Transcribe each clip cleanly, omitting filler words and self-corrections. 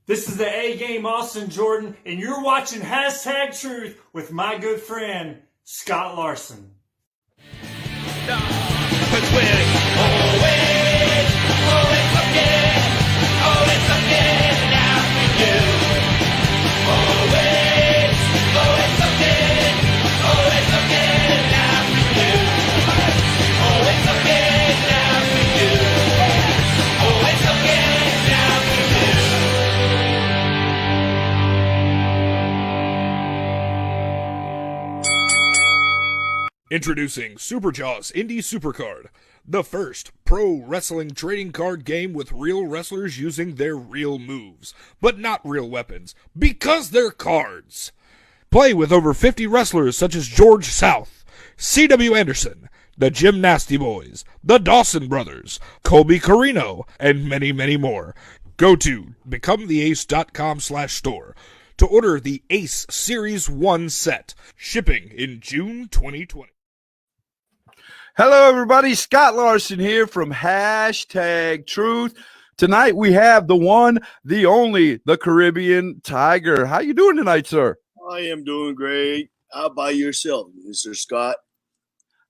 This is the A Game Austin Jordan, and you're watching Hashtag Truth with my good friend, Scott Larsen. Introducing Superjaws Indy Supercard, the first pro wrestling trading card game with real wrestlers using their real moves, but not real weapons, because they're cards. Play with over 50 wrestlers such as George South, C.W. Anderson, the Jim Nasty Boys, the Dawson Brothers, Colby Carino, and many, many more. Go to becometheace.com/store to order the Ace Series 1 set, shipping in June 2020. Hello, everybody. Scott Larsen here from Hashtag Truth. Tonight we have the one, the only, the Caribbean Tiger. How you doing tonight, sir? I am doing great. How about yourself, Mr. Scott?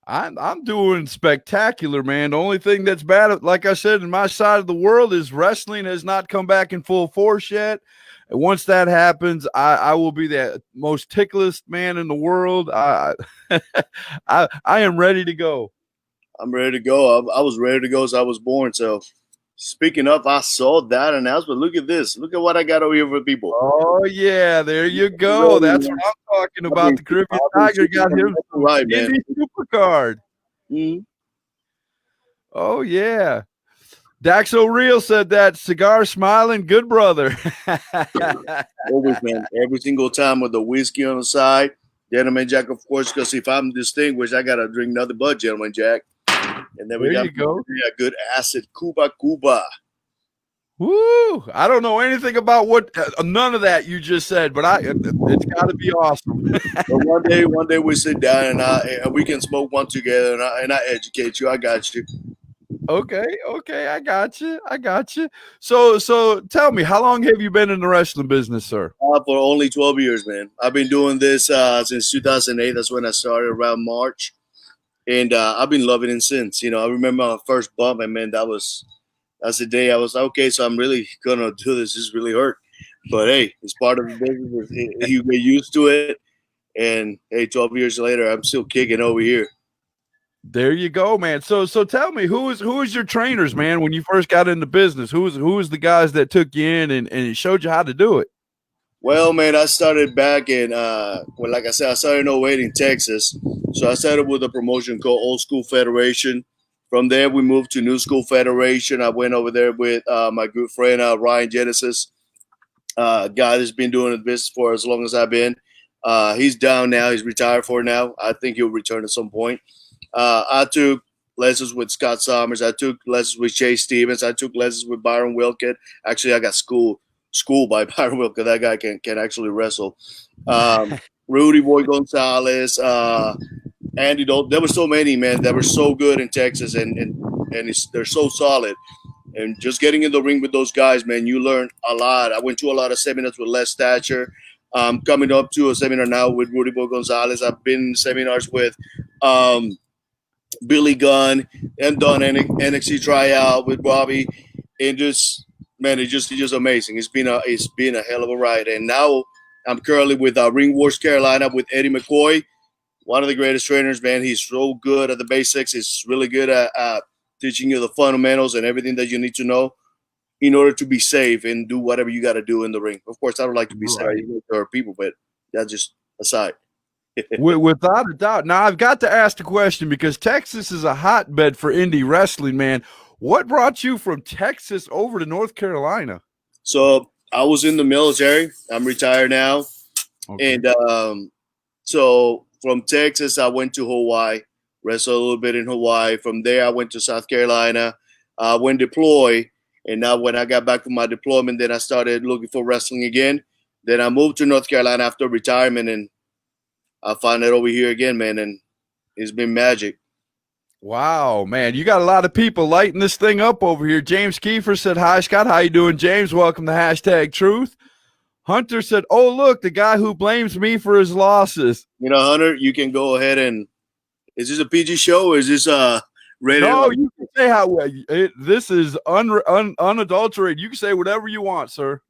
I'm doing spectacular, man. The only thing that's bad, like I said, in my side of the world is wrestling has not come back in full force yet. And once that happens, I will be the most ticklest man in the world. I am ready to go. I'm ready to go. I was ready to go as I was born. So, speaking of, I saw that announcement. Look at this. Look at what I got over here for people. Oh, yeah. There you go. That's what I'm talking about. The Caribbean Tiger got him right, man. Indy Supercard. Mm-hmm. Oh, yeah. Dax O'Reilly said that. Cigar smiling, good brother. Always, man. Every single time with the whiskey on the side. Gentleman Jack, of course, because if I'm distinguished, I got to drink nothing but Gentleman Jack. And then we got a good acid Cuba. Woo! I don't know anything about none of that you just said, but it's got to be awesome. But one day we sit down and we can smoke one together, and I educate you. I got you. Okay, I got you. So tell me, how long have you been in the wrestling business, sir? For only 12 years, man. I've been doing this since 2008. That's when I started, around March. And I've been loving it since. You know, I remember my first bump, and man, that's the day I was okay. So I'm really gonna do this. This really hurt, but hey, it's part of the business. You get used to it, and hey, 12 years later, I'm still kicking over here. There you go, man. So tell me, who is your trainers, man? When you first got into business, who was the guys that took you in and showed you how to do it? Well, man, I started back in, like I said, I started in 08 in Texas. So I started with a promotion called Old School Federation. From there, we moved to New School Federation. I went over there with my good friend, Ryan Genesis, guy that's been doing the business for as long as I've been. He's down now. He's retired for now. I think he'll return at some point. I took lessons with Scott Summers. I took lessons with Chase Stevens. I took lessons with Byron Wilkett. Actually, I got schooled by Byron Wilkett. That guy can actually wrestle. Rudy Boy Gonzalez, Andy Dalton. There were so many, man, that were so good in Texas, and they're so solid. And just getting in the ring with those guys, man, you learn a lot. I went to a lot of seminars with Les Thatcher. Coming up to a seminar now with Rudy Boy Gonzalez. I've been in seminars with Billy Gunn, and done NXT tryout with Bobby, and just, man, it's just amazing. It's been a hell of a ride. And now I'm currently with Ring Wars Carolina with Eddie McCoy, one of the greatest trainers, man. He's so good at the basics. He's really good at teaching you the fundamentals and everything that you need to know in order to be safe and do whatever you got to do in the ring. Of course, I don't like to be safe to hurt people, but that's just aside. Without a doubt. Now, I've got to ask the question, because Texas is a hotbed for indie wrestling, man. What brought you from Texas over to North Carolina? So I was in the military. I'm retired now. Okay. And so from Texas, I went to Hawaii, wrestled a little bit in Hawaii. From there, I went to South Carolina, went deploy. And now when I got back from my deployment, then I started looking for wrestling again. Then I moved to North Carolina after retirement, and I found it over here again, man, and it's been magic. Wow, man, you got a lot of people lighting this thing up over here. James Kiefer said, hi, Scott. How you doing, James? Welcome to Hashtag Truth. Hunter said, oh, look, the guy who blames me for his losses. Hunter, you can go ahead and – is this a PG show or is this rated? No, you can say how this is unadulterated. You can say whatever you want, sir.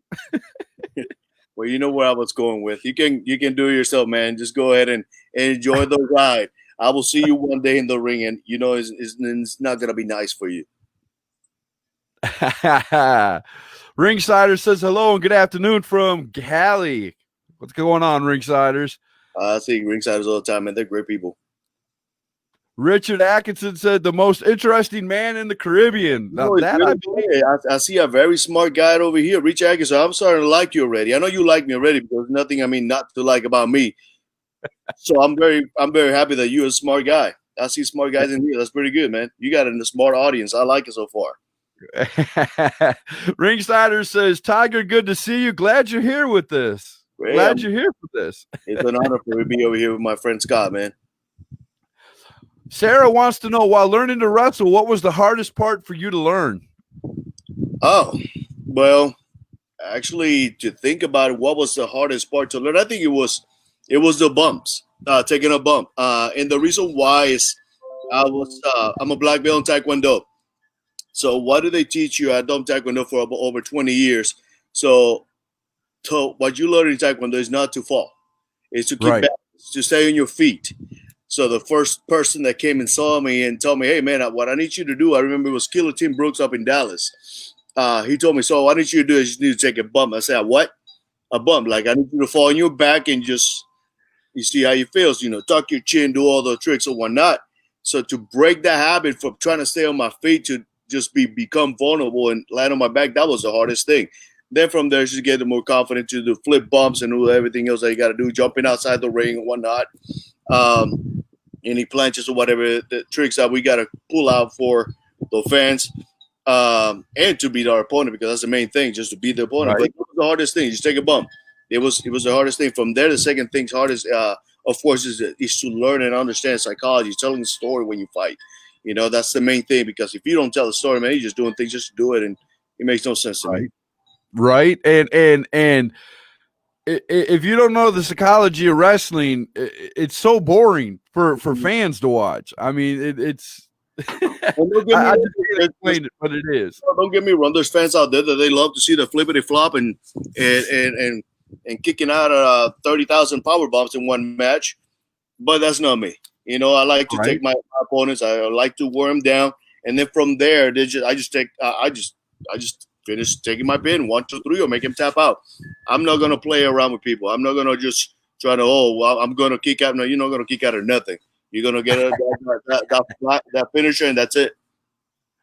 Well, you know where I was going with. You can do it yourself, man. Just go ahead and enjoy the ride. I will see you one day in the ring, and it's not gonna be nice for you. Ringsider says hello and good afternoon from Cali. What's going on, Ringsiders? I see Ringsiders all the time, man. They're great people. Richard Atkinson said the most interesting man in the Caribbean. Now I see a very smart guy over here, Rich Atkinson. I'm starting to like you already. I know you like me already because nothing not to like about me. So I'm very happy that you're a smart guy. I see smart guys in here. That's pretty good, man. You got a smart audience. I like it so far. Ringsider says, Tiger, good to see you. Glad you're here with this. Glad you're here for this. It's an honor for me to be over here with my friend Scott, man. Sarah wants to know, while learning to wrestle, what was the hardest part for you to learn? Oh, well, actually, to think about it, what was the hardest part to learn? I think it was the bumps, taking a bump. And the reason why is I'm a black belt in Taekwondo. So what do they teach you? I've done Taekwondo for over 20 years. So what you learn in Taekwondo is not to fall. It's to keep back, to stay on your feet. So the first person that came and saw me and told me, hey, man, what I need you to do, I remember it was Killer Tim Brooks up in Dallas. He told me, so what I need you to do is you need to take a bump. I said, what? A bump. Like, I need you to fall on your back and just, you see how you feel. So, tuck your chin, do all the tricks and whatnot. So to break that habit from trying to stay on my feet to just become vulnerable and land on my back, that was the hardest thing. Then from there, just get more confident to do flip bumps and do everything else that you got to do, jumping outside the ring and whatnot. Any planches or whatever, the tricks that we got to pull out for the fans and to beat our opponent, because that's the main thing, just to beat the opponent. Right. But it was the hardest thing. Just take a bump. It was the hardest thing. From there, the second thing's hardest, of course, is to learn and understand psychology, telling the story when you fight. That's the main thing, because if you don't tell the story, man, you're just doing things just to do it, and it makes no sense to me. Right. And if you don't know the psychology of wrestling, it's so boring for fans to watch. I mean, it's I just can't explain it, but it is. Don't get me wrong. There's fans out there that they love to see the flippity flop and kicking out 30,000 power bombs in one match, but that's not me. I like to take my opponents. I like to wear them down, and then from there, I just finish taking my pin 1, 2, 3, or make him tap out. I'm not gonna play around with people. I'm not gonna just try to I'm gonna kick out. No, you're not gonna kick out or nothing. You're gonna get that finisher, and that's it.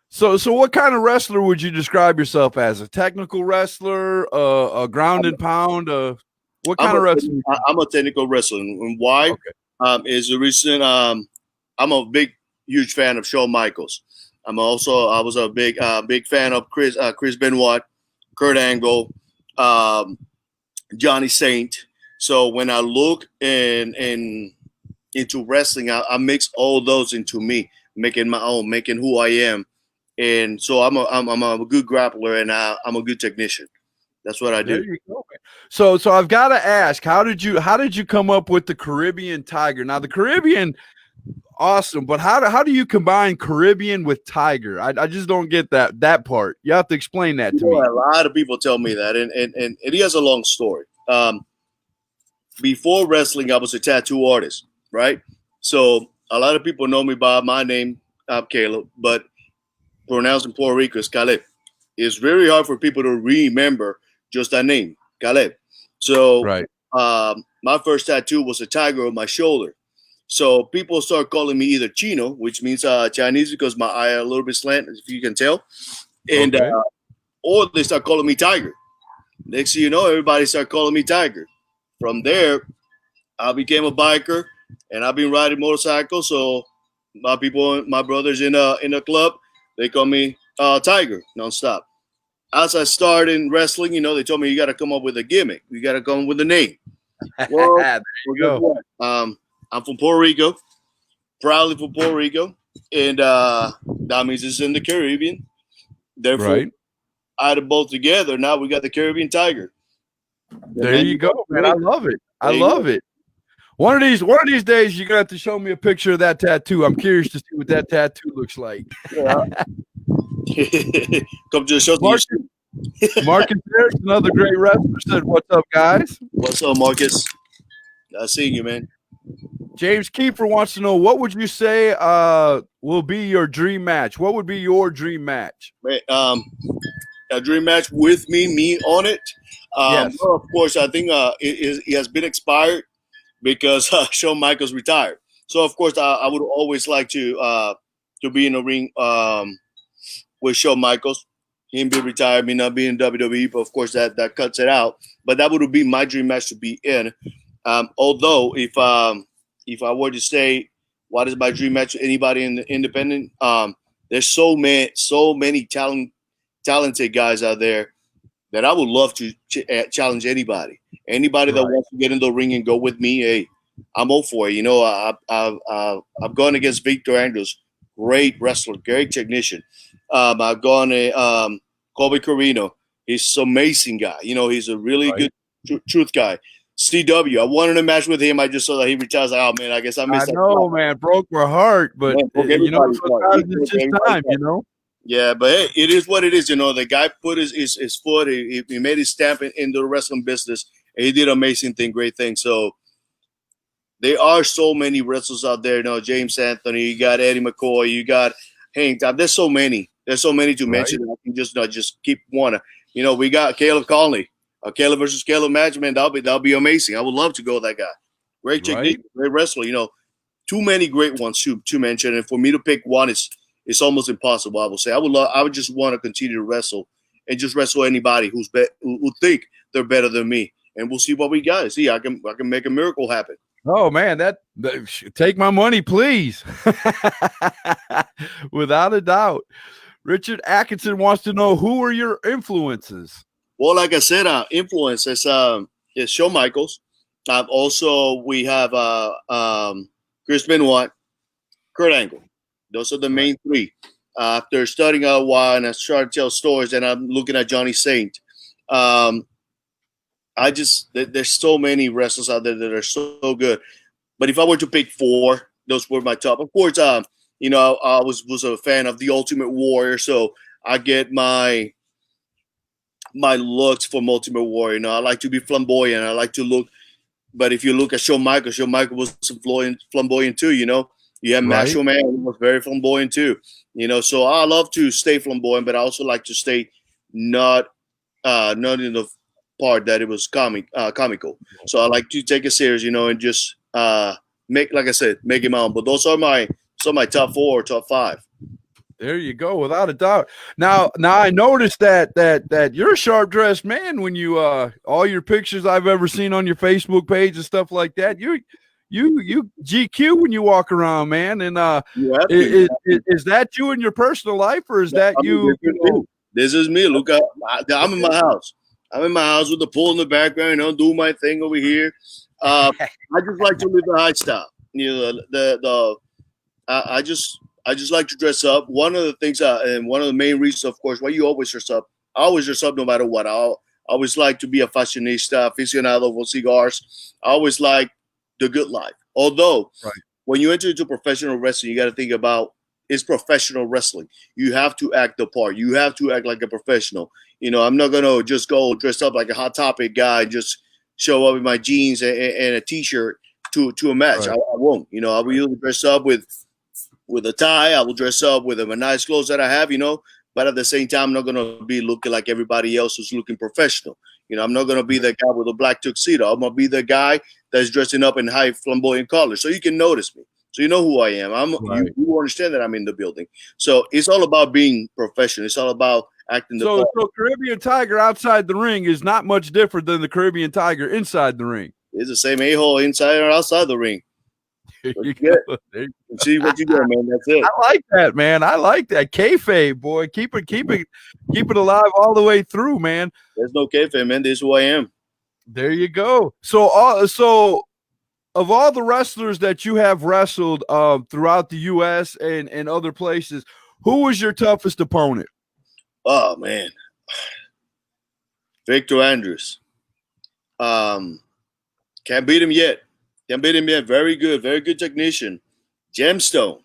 So what kind of wrestler would you describe yourself as? A technical wrestler, a ground and pound? What kind of wrestler? I'm a technical wrestler, and why? Okay. Is the reason I'm a huge fan of Shawn Michaels. I was a big fan of Chris Benoit, Kurt Angle, Johnny Saint. So when I look into wrestling, I mix all those into me, making my own, making who I am. And so I'm a good grappler, and I'm a good technician. That's what I do. There you go, man. So I've got to ask, how did you come up with the Caribbean Tiger? Now the Caribbean, awesome, but how do you combine Caribbean with Tiger? I just don't get that part. You have to explain that to me. A lot of people tell me that, and it has a long story. Before wrestling, I was a tattoo artist, right? So a lot of people know me by my name, Caleb, but pronounced in Puerto Rico is Caleb. It's very hard for people to remember just that name, Caleb. So my first tattoo was a tiger on my shoulder. So people start calling me either Chino, which means Chinese, because my eye a little bit slant, if you can tell, and or they start calling me Tiger. Next thing you know, everybody start calling me Tiger. From there, I became a biker, and I've been riding motorcycles. So my brothers in a club, they call me Tiger nonstop. As I started in wrestling, they told me you got to come up with a gimmick. You got to come up with a name. Well, there you go. I'm from Puerto Rico, proudly from Puerto Rico. and that means it's in the Caribbean. Therefore, add them both together. Now we got the Caribbean Tiger. There you go, man. I love it. I love it. One of these days, you're gonna have to show me a picture of that tattoo. I'm curious to see what that tattoo looks like. Yeah. Come to the show. Marcus Harris, another great wrestler, said, "What's up, guys?" What's up, Marcus? Nice seeing you, man. James Kiefer wants to know, what would you say will be your dream match? What would be your dream match? A dream match with me on it. Yes. Well, of course, I think it has been expired because Shawn Michaels retired. So, of course, I would always like to be in the ring with Shawn Michaels. Him being retired, me not being in WWE, but of course that cuts it out. But that would be my dream match to be in. Although, if I were to say what is my dream match to anybody in the independent, there's so many talented guys out there that I would love to challenge anybody. Anybody that wants to get in the ring and go with me, hey, I'm all for it. You know, I've gone against Victor Andrews, great wrestler, great technician. I've gone to Colby Carino. He's an amazing guy. You know, he's a really good truth guy. CW, I wanted a match with him. I just saw that he retired. Like, oh man, I guess I missed that. I know, man, broke my heart, but you know, sometimes it's just time, you know. Yeah, but hey, it is what it is. You know, the guy put his foot. He made his stamp in the wrestling business. And he did an amazing thing, great thing. So there are so many wrestlers out there. You know, James Anthony. You got Eddie McCoy. You got Hank. There's so many. There's so many to mention. I can just keep one. You know, we got Caleb Conley. A Caleb versus Caleb match, man, that'll be amazing. I would love to go with that guy. Great technique, great wrestler. You know, too many great ones to mention. And for me to pick one, it's almost impossible. I would say I would just want to continue to wrestle and just wrestle anybody who think they're better than me, and we'll see what we got. See, I can make a miracle happen. Oh man, that take my money, please. Without a doubt. Richard Atkinson wants to know, who are your influences? Well, like I said, influence is Shawn Michaels. We have Chris Benoit, Kurt Angle. Those are the main three. After studying a while and I started to tell stories, and I'm looking at Johnny Saint. There's so many wrestlers out there that are so good. But if I were to pick four, those were my top. Of course, you know, I was a fan of the Ultimate Warrior, so I get my looks from Ultimate Warrior. You know, I like to be flamboyant. I like to look. But if you look at Shawn Michaels was flamboyant too. You know, you have Macho Man, who was very flamboyant too. You know, so I love to stay flamboyant, but I also like to stay not in the part that it was comical. So I like to take it serious, you know, and just make it my own. But those are my top four or top five. There you go, without a doubt. Now I noticed that you're a sharp dressed man when you all your pictures I've ever seen on your Facebook page and stuff like that. You GQ when you walk around, man. And is that you in your personal life, or is that you? This is me. Look, I'm in my house. I'm in my house with the pool in the background. You know, do my thing over here. I just like to live a high style. You know, I just like to dress up. One of the things, and one of the main reasons, of course, why you always dress up. I always dress up no matter what. I always like to be a fashionista, aficionado for cigars. I always like the good life. Although, when you enter into professional wrestling, you got to think about it's professional wrestling. You have to act the part. You have to act like a professional. You know, I'm not going to just go dress up like a Hot Topic guy and just show up in my jeans and a T-shirt to a match. I won't. You know, I will usually dress up with a tie. I will dress up with a nice clothes that I have, you know, but at the same time, I'm not going to be looking like everybody else who's looking professional. You know, I'm not going to be the guy with a black tuxedo. I'm going to be the guy that's dressing up in high flamboyant colors. So you can notice me. So you know who I am. You understand that I'm in the building. So it's all about being professional. It's all about acting the part. So Caribbean Tiger outside the ring is not much different than the Caribbean Tiger inside the ring. It's the same a-hole inside or outside the ring. There you go. See what you do, man. That's it. I like that, man. I like that. Kayfabe, boy. Keep it alive all the way through, man. There's no kayfabe, man. This is who I am. There you go. So of all the wrestlers that you have wrestled throughout the U.S. and other places, who was your toughest opponent? Oh man, Victor Andrews. Can't beat him yet. Can't beat him yet. Very good technician. Gemstone.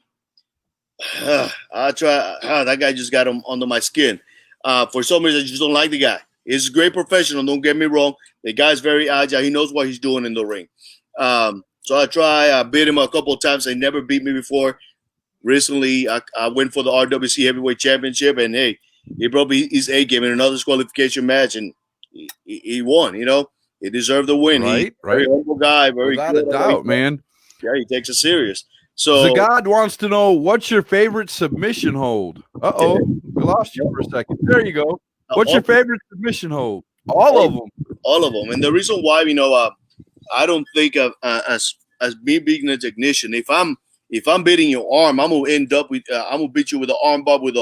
I try. That guy just got him under my skin. For some reason, I just don't like the guy. He's a great professional. Don't get me wrong. The guy's very agile. He knows what he's doing in the ring. So I try. I beat him a couple of times. They never beat me before. Recently, I went for the RWC Heavyweight Championship, and hey, he brought me his A game in another disqualification match, and he won. You know, he deserved the win. Right. Very humble guy. Very Without good. a doubt, man. Yeah, he takes it serious. So Zagad wants to know, what's your favorite submission hold? Uh-oh, we lost you for a second. There you go. What's your favorite submission hold? All of them. All of them. And the reason why, I don't think of as me being a technician. If I'm beating your arm, I'm gonna end up with I'm gonna beat you with an arm bar with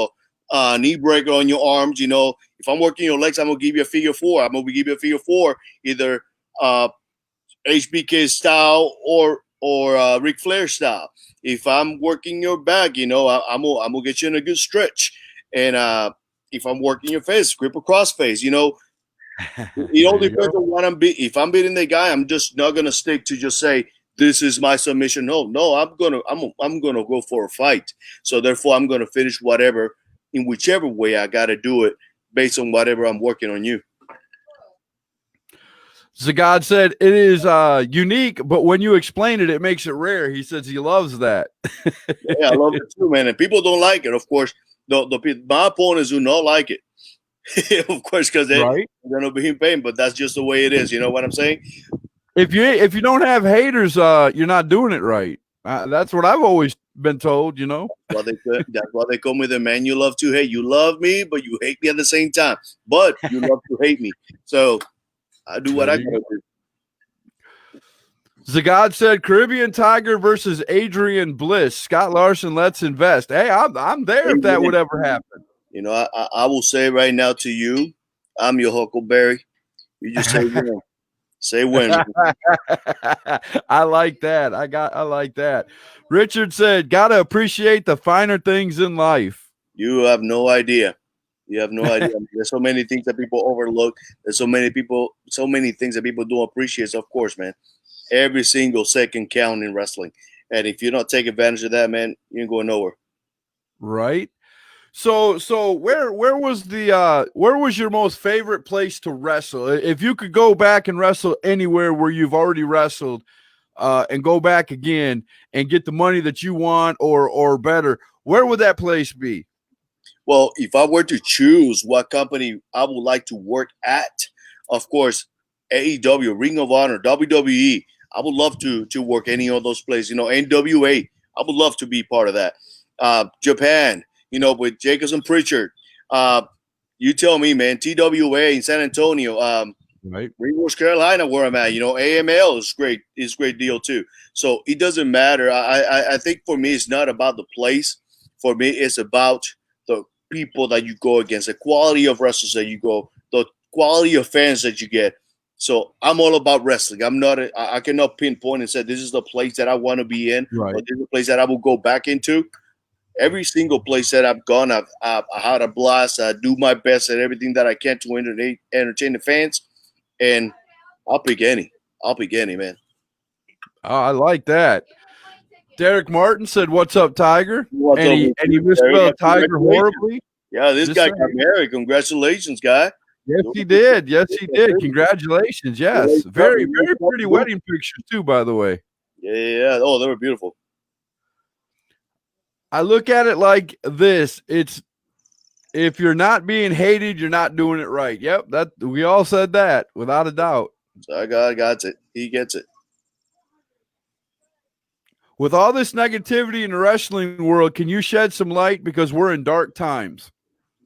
a knee breaker on your arms. You know, if I'm working your legs, I'm gonna give you a figure four. I'm gonna give you a figure four, either HBK style or Ric Flair style. If I'm working your back, I'm gonna get you in a good stretch. And if I'm working your face, grip across face. It all depends on what I'm beating. If I'm beating the guy, I'm just not gonna stick to just say this is my submission hold. No, I'm gonna go for a fight. So therefore, I'm gonna finish whatever in whichever way I gotta do it based on whatever I'm working on you. Zagad said it is unique, but when you explain it, it makes it rare. He says he loves that. Yeah, I love it too, man. And people don't like it, of course. My opponents do not like it, of course, because they're gonna be in pain. But that's just the way it is. You know what I'm saying? If you don't have haters, you're not doing it right. That's what I've always been told. That's why they call me the man you love to hate. You love me, but you hate me at the same time. But you love to hate me. So I do what I gotta do. Zagad said Caribbean Tiger versus Adrian Bliss. Scott Larsen, let's invest. Hey, I'm there if that would ever happen. I will say right now to you, I'm your Huckleberry. You just say when. Say when. I like that. I like that. Richard said, gotta appreciate the finer things in life. You have no idea. You have no idea. There's so many things that people overlook. There's so many things that people don't appreciate. So of course, man, every single second count in wrestling. And if you don't take advantage of that, man, you ain't going nowhere. Right. So where was your most favorite place to wrestle? If you could go back and wrestle anywhere where you've already wrestled, and go back again and get the money that you want or better, where would that place be? Well, if I were to choose what company I would like to work at, of course, AEW, Ring of Honor, WWE. I would love to work any of those places. NWA. I would love to be part of that. Japan. With Jacobs and Pritchard. You tell me, man. TWA in San Antonio. Right. North Carolina, where I'm at. AML is great. It's a great deal too. So it doesn't matter. I think for me, it's not about the place. For me, it's about the people that you go against, the quality of wrestlers that you go, the quality of fans that you get. So I'm all about wrestling. I cannot pinpoint and say this is the place that I want to be in, or this is the place that I will go back into. Every single place that I've gone, I've had a blast. I do my best at everything that I can to entertain the fans, and I'll pick any. Man. Oh, I like that. Derek Martin said, "What's up, Tiger?" And he misspelled Tiger horribly. Yeah, this guy got married. Congratulations, guy. Yes, he did. Yes, he did. Congratulations. Yes, very, very pretty wedding pictures too, by the way. Yeah. Oh, they were beautiful. I look at it like this. It's if you're not being hated, you're not doing it right. Yep, that we all said that without a doubt. So I got it. He gets it. With all this negativity in the wrestling world, can you shed some light because we're in dark times?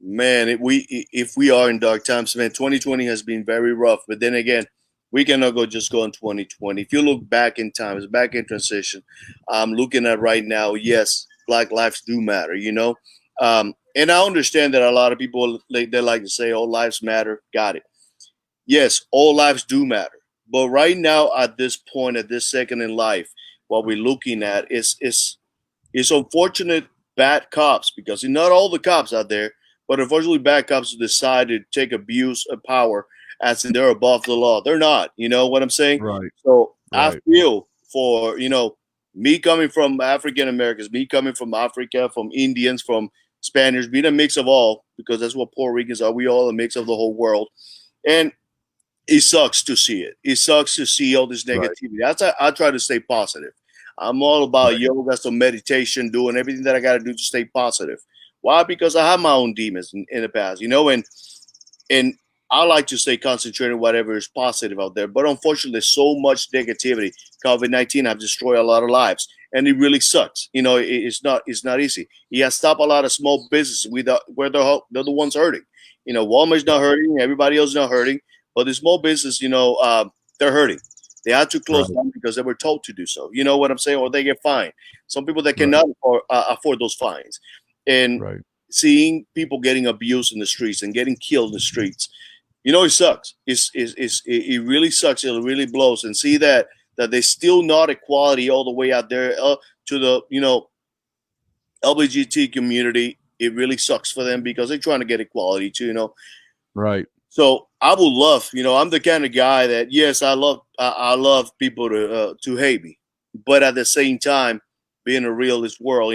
Man, if we are in dark times, man, 2020 has been very rough. But then again, we cannot just go in 2020. If you look back in time, it's back in transition. I'm looking at right now, yes, Black lives do matter, and I understand that a lot of people, they like to say all lives matter. Got it. Yes, all lives do matter. But right now, at this point, at this second in life, what we're looking at is unfortunate bad cops, because not all the cops out there, but unfortunately bad cops who decide to take abuse of power as in they're above the law. They're not. You know what I'm saying? Right. So I Right. feel for, me coming from African Americans, me coming from Africa, from Indians, from Spaniards, being a mix of all, because that's what Puerto Ricans are. We all a mix of the whole world. And it sucks to see it. It sucks to see all this Right. negativity. That's why I try to stay positive. I'm all about Right. yoga, some meditation, doing everything that I got to do to stay positive. Why? Because I have my own demons in the past, and I like to stay concentrated on whatever is positive out there. But unfortunately, there's so much negativity. COVID-19 have destroyed a lot of lives, and it really sucks. It's not easy. It has stopped a lot of small businesses where they're the ones hurting. Walmart's not hurting, everybody else is not hurting, but the small business, they're hurting. They had to close down because they were told to do so. You know what I'm saying? Or they get fined. Some people that cannot afford those fines, and Right. seeing people getting abused in the streets and getting killed in the streets, it sucks. It really sucks. It really blows. And see that they still not equality all the way out there to the LGBT community. It really sucks for them because they're trying to get equality too. Right. So I would love, I'm the kind of guy that, yes, I love people to hate me, but at the same time, being a realist world,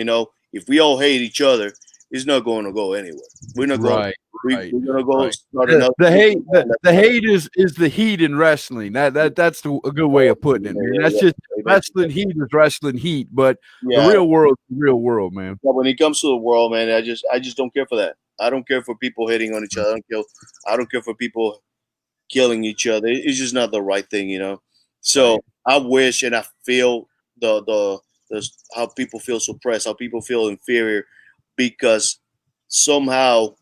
if we all hate each other, it's not going to go anywhere. We're not going. Right. We're going to go Right. start another. The hate, the hate is the heat in wrestling. That's a good way of putting it, man. That's just wrestling heat is wrestling heat, but the real world is the real world, man. But when it comes to the world, man, I just don't care for that. I don't care for people hating on each other. I don't care for people killing each other. It's just not the right thing. So I wish, and I feel the how people feel suppressed, how people feel inferior, because somehow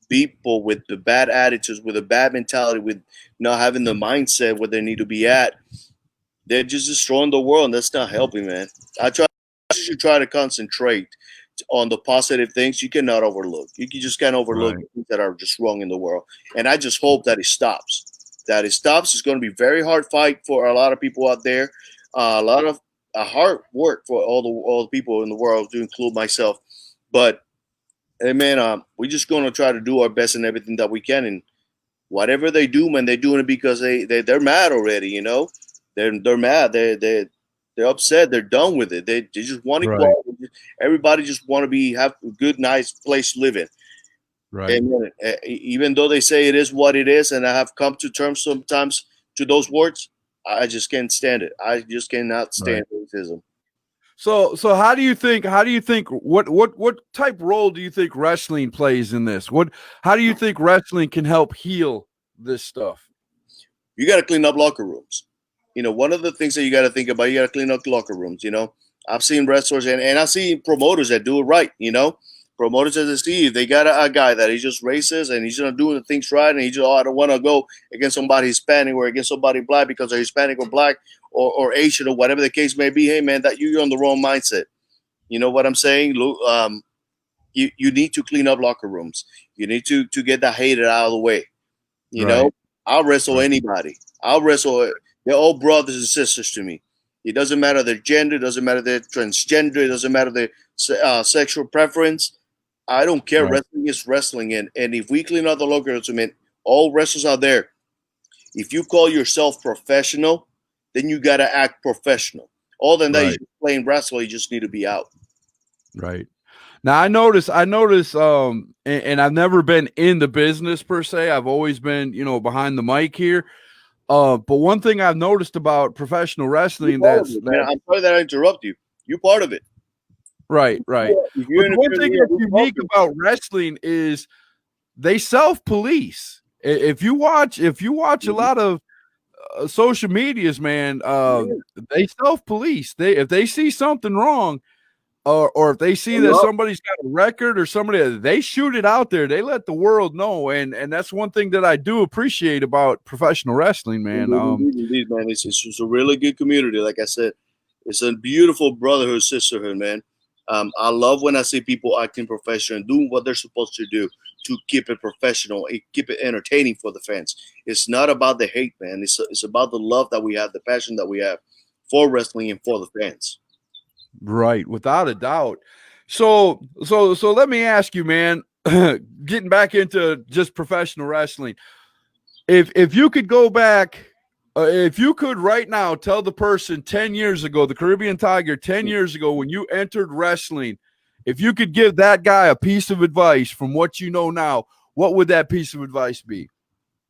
people with the bad attitudes, with a bad mentality, with not having the mindset where they need to be at, they're just destroying the world, and that's not helping, man. You should try to concentrate on the positive things you cannot overlook. You just can't overlook the things that are just wrong in the world. And I just hope that it stops. That it stops. It's going to be a very hard fight for a lot of people out there. A lot of hard work for all the people in the world, to include myself. But hey, man, we're just going to try to do our best in everything that we can. And whatever they do, man, they're doing it because they're mad already. They're mad. They're upset. They're done with it. They just want equality. Everybody just want to have a good, nice place to live in. Right. And even though they say it is what it is, and I have come to terms sometimes to those words, I just can't stand it. I just cannot stand racism. So how do you think what type role do you think wrestling plays in this? How do you think wrestling can help heal this stuff? You got to clean up locker rooms. One of the things that you got to think about, you got to clean up locker rooms. I've seen wrestlers and I've seen promoters that do it right. Promoters as I see, they got a guy that he's just racist and he's not doing the things right, and he just, I don't want to go against somebody Hispanic or against somebody black because they're Hispanic or black or Asian or whatever the case may be. Hey, man, that you're on the wrong mindset. You know what I'm saying? You need to clean up locker rooms. You need to get that hated out of the way. I'll wrestle anybody. I'll wrestle. They're all brothers and sisters to me. It doesn't matter their gender. It doesn't matter their transgender. It doesn't matter their sexual preference. I don't care. Wrestling is wrestling. And if we clean out the locker rooms, I mean, all wrestlers out there, if you call yourself professional, then you got to act professional. All than that, you're just playing wrestling. You just need to be out. Right. Now I notice, and I've never been in the business per se. I've always been, behind the mic here. But one thing I've noticed about professional wrestling I'm sorry that I interrupt you. You're part of it. Right. But one thing that's unique about wrestling is they self-police. If you watch a lot of social medias, man, they self-police. If they see something wrong, or if they see that somebody's got a record or somebody, they shoot it out there. They let the world know, and that's one thing that I do appreciate about professional wrestling, man. Indeed, man, it's a really good community. Like I said, it's a beautiful brotherhood, sisterhood, man. I love when I see people acting professional and doing what they're supposed to do. to keep it professional, keep it entertaining for the fans. It's not about the hate, man. It's about the love that we have, the passion that we have for wrestling and for the fans. Right, without a doubt. So let me ask you, man, getting back into just professional wrestling. If you could go back, if you could right now tell the person 10 years ago, the Caribbean Tiger 10 years ago when you entered wrestling, if you could give that guy a piece of advice from what you know now, what would that piece of advice be?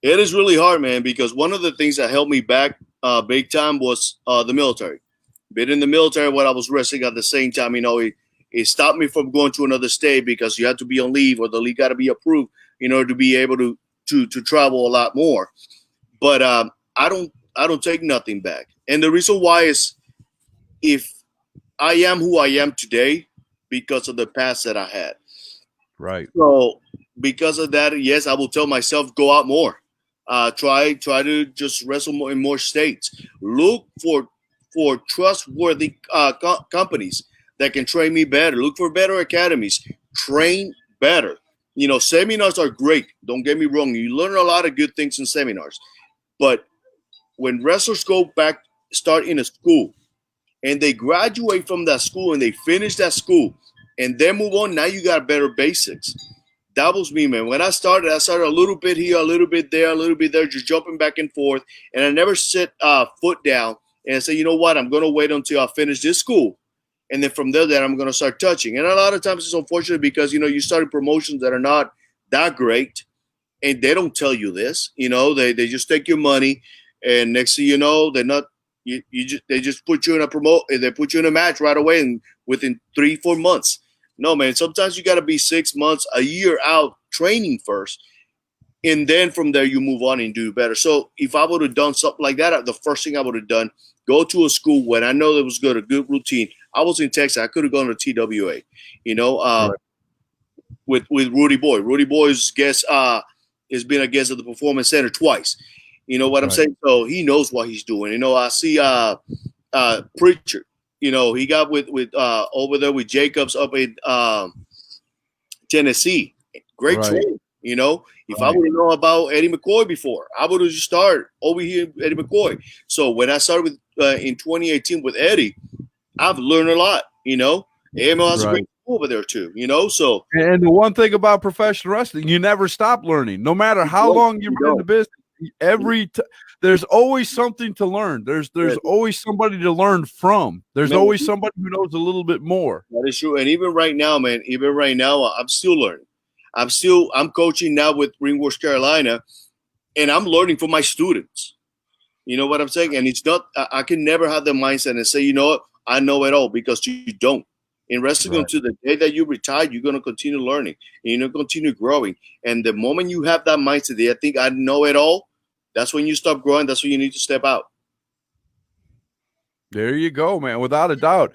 It is really hard, man, because one of the things that held me back big time was the military. Been in the military when I was wrestling at the same time, it stopped me from going to another state because you had to be on leave or the league got to be approved in order to be able to travel a lot more. But I don't take nothing back. And the reason why is if I am who I am today because of the past that I had. Right. So because of that, yes, I will tell myself, go out more. Try to just wrestle more in more states. Look for trustworthy companies that can train me better. Look for better academies. Train better. Seminars are great. Don't get me wrong. You learn a lot of good things in seminars. But when wrestlers start in a school and they graduate from that school and they finish that school and then move on, now you got better basics. That was me, man. When I started a little bit here, a little bit there, just jumping back and forth. And I never set foot down and say, you know what, I'm going to wait until I finish this school. And then from there, I'm going to start touching. And a lot of times it's unfortunate because, you start promotions that are not that great. And they don't tell you this. They just take your money. And next thing you know, they're not. They just put you in they put you in a match right away and within 3-4 months. No, man, sometimes you got to be 6 months, a year out training first. And then from there, you move on and do better. So if I would have done something like that, the first thing I would have done, go to a school when I know there was a good routine. I was in Texas. I could have gone to TWA, right. with Rudy Boy. Rudy Boy's guest has been a guest at the Performance Center twice. You know what I'm saying? So he knows what he's doing. I see Preacher. He got with over there with Jacobs up in Tennessee. Great training. If I would have known about Eddie McCoy before, I would have just started over here with Eddie McCoy. So when I started with in 2018 with Eddie, I've learned a lot. AML has a great school over there too. So and the one thing about professional wrestling, you never stop learning, no matter how long you've been in the business. There's always something to learn. There's always somebody to learn from. There's always somebody who knows a little bit more. That is true. And even right now, man, I'm still learning. I'm coaching now with Ringwars Carolina, and I'm learning from my students. You know what I'm saying? And it's not, I can never have the mindset and say, you know what, I know it all, because you don't. In wrestling, until the day that you retire, you're going to continue learning and you're going to continue growing. And the moment you have that mindset, I think I know it all, that's when you stop growing. That's when you need to step out. There you go, man. Without a doubt.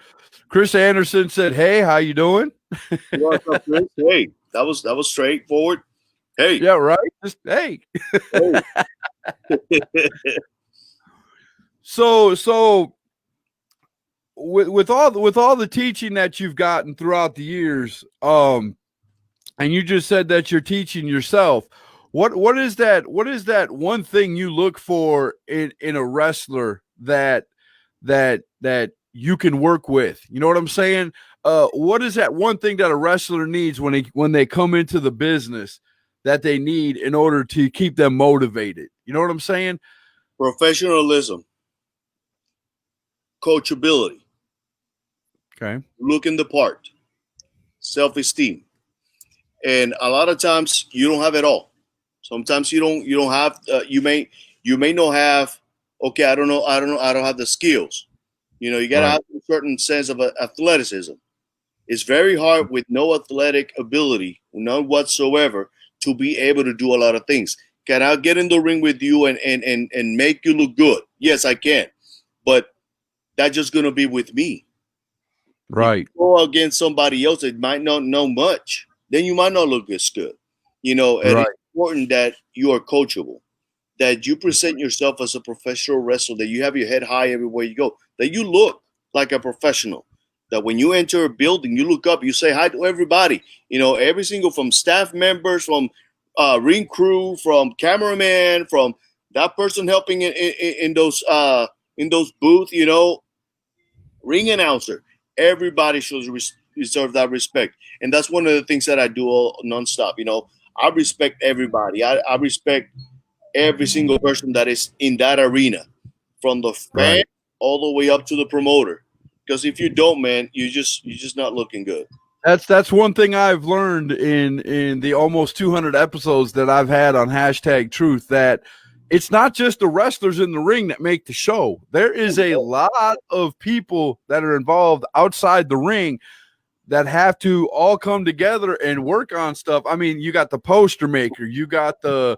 Chris Anderson said, "Hey, how you doing?" What's up, Chris? Hey, that was straightforward. Hey. Yeah, right. Just hey. Hey. So with all the teaching that you've gotten throughout the years, and you just said that you're teaching yourself. What is that one thing you look for in a wrestler that you can work with? You know what I'm saying? What is that one thing that a wrestler needs when they come into the business that they need in order to keep them motivated? You know what I'm saying? Professionalism, coachability, looking the part, self-esteem, and a lot of times you don't have it all. Sometimes you don't have. You may not have. Okay, I don't know. I don't have the skills. You gotta have a certain sense of athleticism. It's very hard with no athletic ability, none whatsoever, to be able to do a lot of things. Can I get in the ring with you and make you look good? Yes, I can, but that's just gonna be with me. Right. If you go against somebody else that might not know much, then you might not look as good. And it's important that you are coachable, that you present yourself as a professional wrestler, that you have your head high everywhere you go, that you look like a professional. that when you enter a building, you look up, you say hi to everybody. You know, every single, from staff members, from ring crew, from cameraman, from that person helping in those booths. You know, ring announcer. Everybody should deserve that respect, and that's one of the things that I do all nonstop. You know, I respect everybody. I respect every single person that is in that arena, from the fan all the way up to the promoter. Because if you don't, man, you're just not looking good. That's one thing I've learned in the almost 200 episodes that I've had on hashtag Truth, that it's not just the wrestlers in the ring that make the show. There is a lot of people that are involved outside the ring that have to all come together and work on stuff. I mean, you got the poster maker, you got the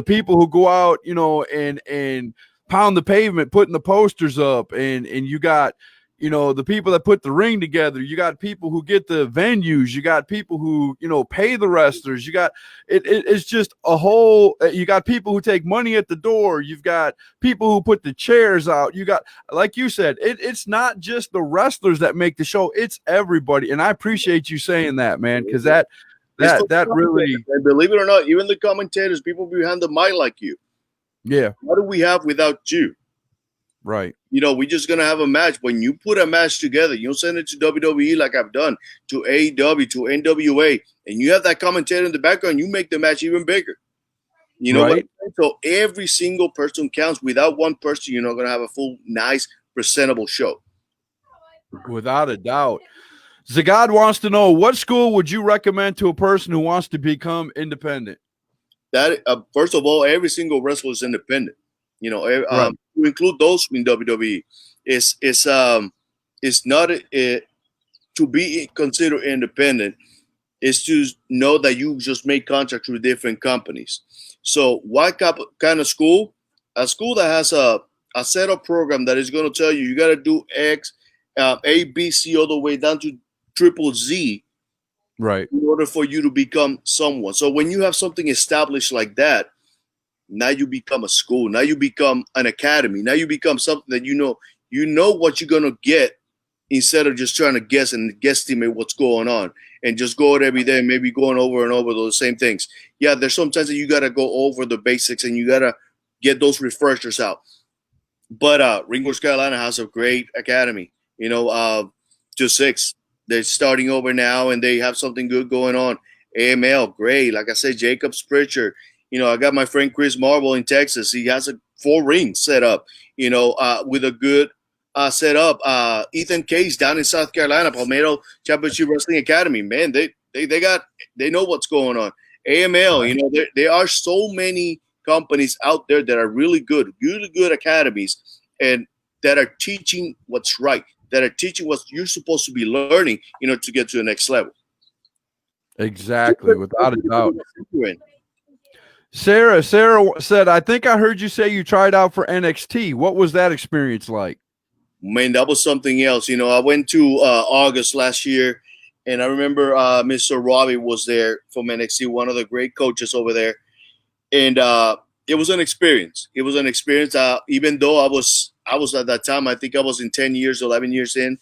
people who go out, and pound the pavement, putting the posters up, and you got, the people that put the ring together. You got people who get the venues. You got people who, pay the wrestlers. You got it's just a whole. You got people who take money at the door. You've got people who put the chairs out. You got, like you said, it's not just the wrestlers that make the show. It's everybody. And I appreciate you saying that, man, because that really, and believe it or not, even the commentators, people behind the mic like you. Yeah. What do we have without you? Right. We're just going to have a match. When you put a match together, you send it to WWE like I've done, to AEW, to NWA, and you have that commentator in the background, you make the match even bigger. You know right. what? So every single person counts. Without one person, you're not going to have a full, nice, presentable show. Without a doubt. Zagad wants to know, what school would you recommend to a person who wants to become independent? That first of all, every single wrestler is independent. To include those in WWE, it's not to be considered independent. Is to know that you just make contracts with different companies. So what kind of school? A school that has a setup program that is going to tell you got to do X, A, B, C, all the way down to triple Z. Right. In order for you to become someone. So when you have something established like that, now you become a school. Now you become an academy. Now you become something that you know what you're going to get, instead of just trying to guess and guesstimate what's going on and just go out every day, maybe going over and over those same things. Yeah, there's sometimes that you got to go over the basics and you got to get those refreshers out. But Ring, North Carolina has a great academy. Just 6. They're starting over now, and they have something good going on. AML, great. Like I said, Jacob Spritcher. I got my friend Chris Marble in Texas. He has 4 rings set up, with a good setup. Ethan Case down in South Carolina, Palmetto Championship Wrestling Academy. Man, they know what's going on. AML, there are so many companies out there that are really good academies, and that are teaching what's right, that are teaching what you're supposed to be learning, to get to the next level. Exactly, without a doubt. Sarah said, I think I heard you say you tried out for NXT. What was that experience like? Man, that was something else. I went to August last year, and I remember Mr. Robbie was there from NXT, one of the great coaches over there. And it was an experience. It was an experience. Even though I was at that time, I think I was in 10 years, 11 years in,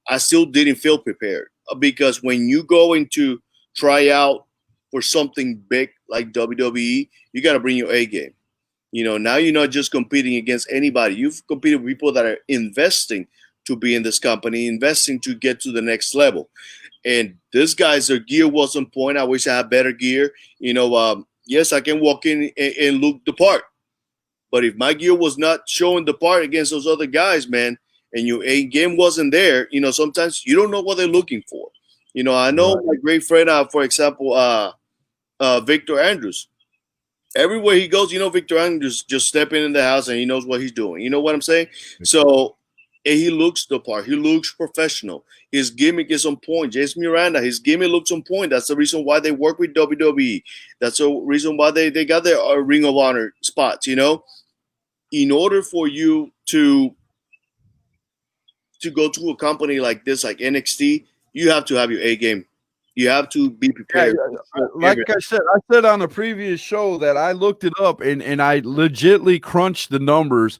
I still didn't feel prepared. Because when you go into try out for something big like WWE, you got to bring your A game. Now you're not just competing against anybody. You've competed with people that are investing to be in this company, investing to get to the next level. And this guy's, their gear was on point. I wish I had better gear. Yes, I can walk in and look the part. But if my gear was not showing the part against those other guys, man, and your A game wasn't there, sometimes you don't know what they're looking for. I know my great friend, for example, Victor Andrews. Everywhere he goes, Victor Andrews just stepping in the house and he knows what he's doing. You know what I'm saying? So he looks the part. He looks professional. His gimmick is on point. Jason Miranda, his gimmick looks on point. That's the reason why they work with WWE. That's the reason why they got their Ring of Honor spots, In order for you to go to a company like this, like NXT, you have to have your A game. You have to be prepared. Like I said on a previous show that I looked it up and I legitly crunched the numbers.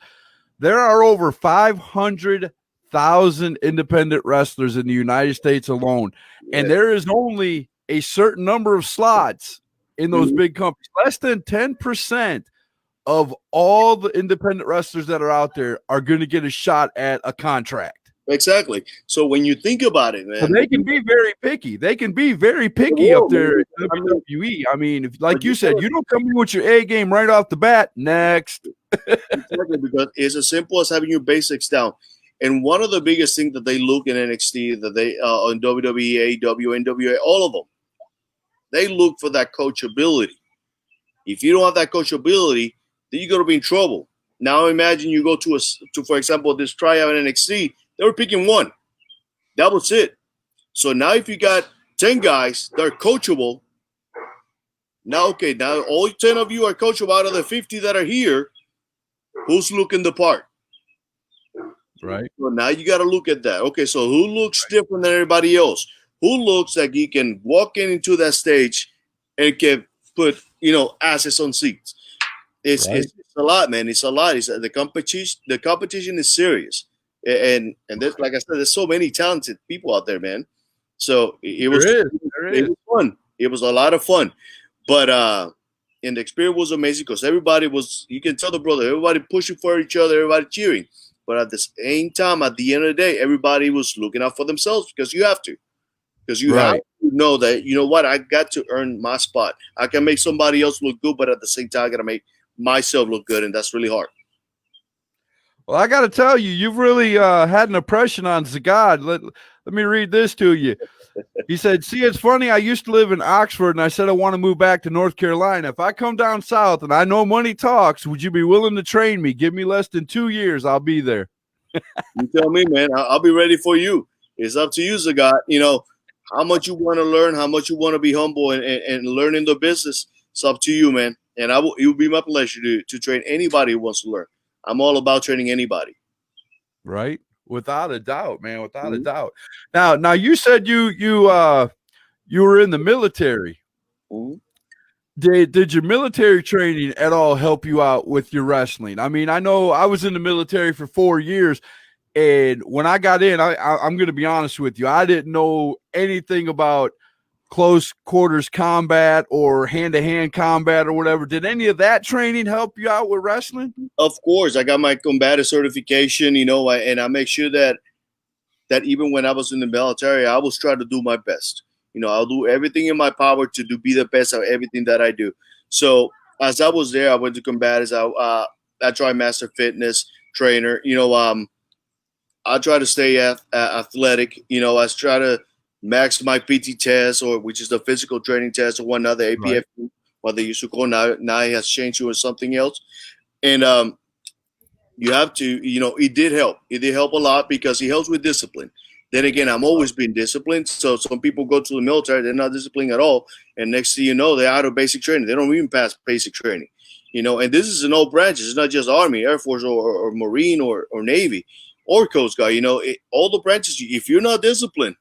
There are over 500,000 1,000 independent wrestlers in the United States alone. Yeah. And there is only a certain number of slots in those big companies. Less than 10% of all the independent wrestlers that are out there are going to get a shot at a contract. Exactly. So when you think about it, man, so they can be very picky. They can be very picky up there at WWE. I mean, if, like you said, you don't come in with your A game right off the bat. Next. Exactly, because it's as simple as having your basics down. And one of the biggest things that they look in NXT, that they on WWE, AEW, NWA, all of them, they look for that coachability. If you don't have that coachability, then you're gonna be in trouble. Now imagine you go to for example, this tryout in NXT. They were picking one. That was it. So now if you got 10 guys that are coachable, now all 10 of you are coachable out of the 50 that are here. Who's looking the part? Right. So now you got to look at that. Okay, so who looks different than everybody else? Who looks like he can walk into that stage and can put, asses on seats? It's a lot, man. It's a lot. The competition is serious. And there's, like I said, there's so many talented people out there, man. So it was fun. It was a lot of fun. But and the experience was amazing because everybody was, you can tell the brother, everybody pushing for each other, everybody cheering. But at the same time, at the end of the day, everybody was looking out for themselves because you have to. Because you have to know that, you know what, I got to earn my spot. I can make somebody else look good, but at the same time, I got to make myself look good, and that's really hard. Well, I got to tell you, you've really had an impression on Zagad. Let me read this to you. He said, see, it's funny. I used to live in Oxford, and I said I want to move back to North Carolina. If I come down south and I know money talks, would you be willing to train me? Give me less than 2 years. I'll be there. You tell me, man. I'll be ready for you. It's up to you, Zagad. How much you want to learn, how much you want to be humble and learn in the business. It's up to you, man. And it will be my pleasure to train anybody who wants to learn. I'm all about training anybody. Right. Without a doubt, man. Without a doubt. Now you said you were in the military. Did your military training at all help you out with your wrestling? I mean, I know I was in the military for 4 years, and when I got in, I'm going to be honest with you, I didn't know anything about close quarters combat or hand-to-hand combat or whatever. Did any of that training help you out with wrestling? Of course. I got my combative certification, and I make sure that even when I was in the military, I was trying to do my best. I'll do everything in my power to be the best at everything that I do. So as I was there, I went to combatives. I tried master fitness trainer. I try to stay athletic. I try to max my PT test, which is the physical training test, or one other APF, what they used to call now it has changed to something else. And you have to, it did help. It did help a lot because it helps with discipline. Then again, I'm always been disciplined. So some people go to the military, they're not disciplined at all. And next thing you know, they're out of basic training. They don't even pass basic training. And this is in all branches. It's not just Army, Air Force, or Marine, or Navy, or Coast Guard. All the branches, if you're not disciplined,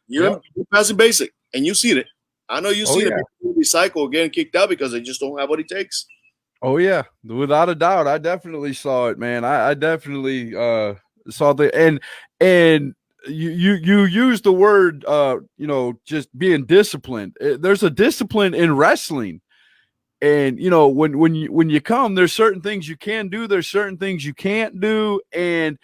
you're passing basic. And you see it. I know you see it. People recycle getting kicked out because they just don't have what it takes. Oh, yeah. Without a doubt. I definitely saw it, man. I definitely saw and you use the word, just being disciplined. There's a discipline in wrestling. And, when you come, there's certain things you can do. There's certain things you can't do. And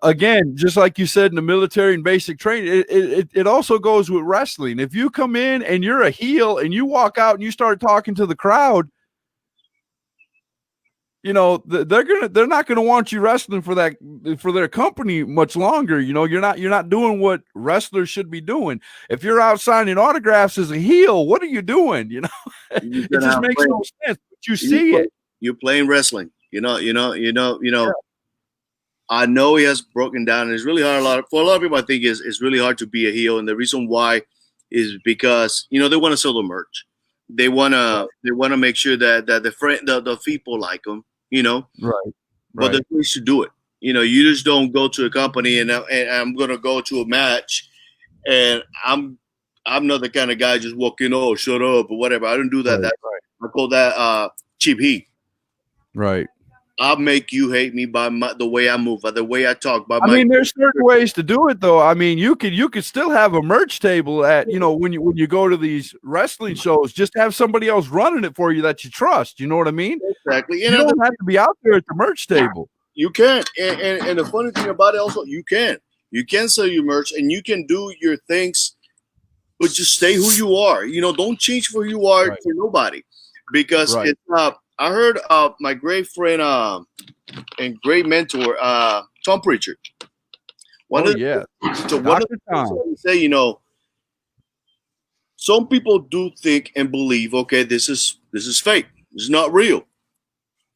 again, just like you said in the military and basic training, it also goes with wrestling. If you come in and you're a heel and you walk out and you start talking to the crowd, they're not gonna want you wrestling for their company much longer. You're not doing what wrestlers should be doing. If you're out signing autographs as a heel, what are you doing? It just makes no sense. But you see it. You're playing wrestling. I know he has broken down, and it's really hard. For a lot of people, I think it's really hard to be a heel, and the reason why is because they want to sell the merch. They want to make sure that the people like them. Right. But there's ways to do it. You just don't go to a company and I'm going to go to a match, and I'm not the kind of guy just walking, oh, shut up or whatever. I don't do that. Right. I call that cheap heat. Right. I'll make you hate me by the way I move, by the way I talk, by I my. mean, there's certain ways to do it, though. I mean, you could still have a merch table at, you know, when you go to these wrestling shows, just have somebody else running it for you that you trust. You know what I mean? Exactly. You don't have to be out there at the merch table. You can, and the funny thing about it also, you can sell your merch and you can do your things, but just stay who you are. You know, don't change for who you are for nobody, because Right. it's. I heard my great friend and great mentor Tom Pritchard. One of the things he say, you know, some people do think and believe, okay, this is fake. It's not real.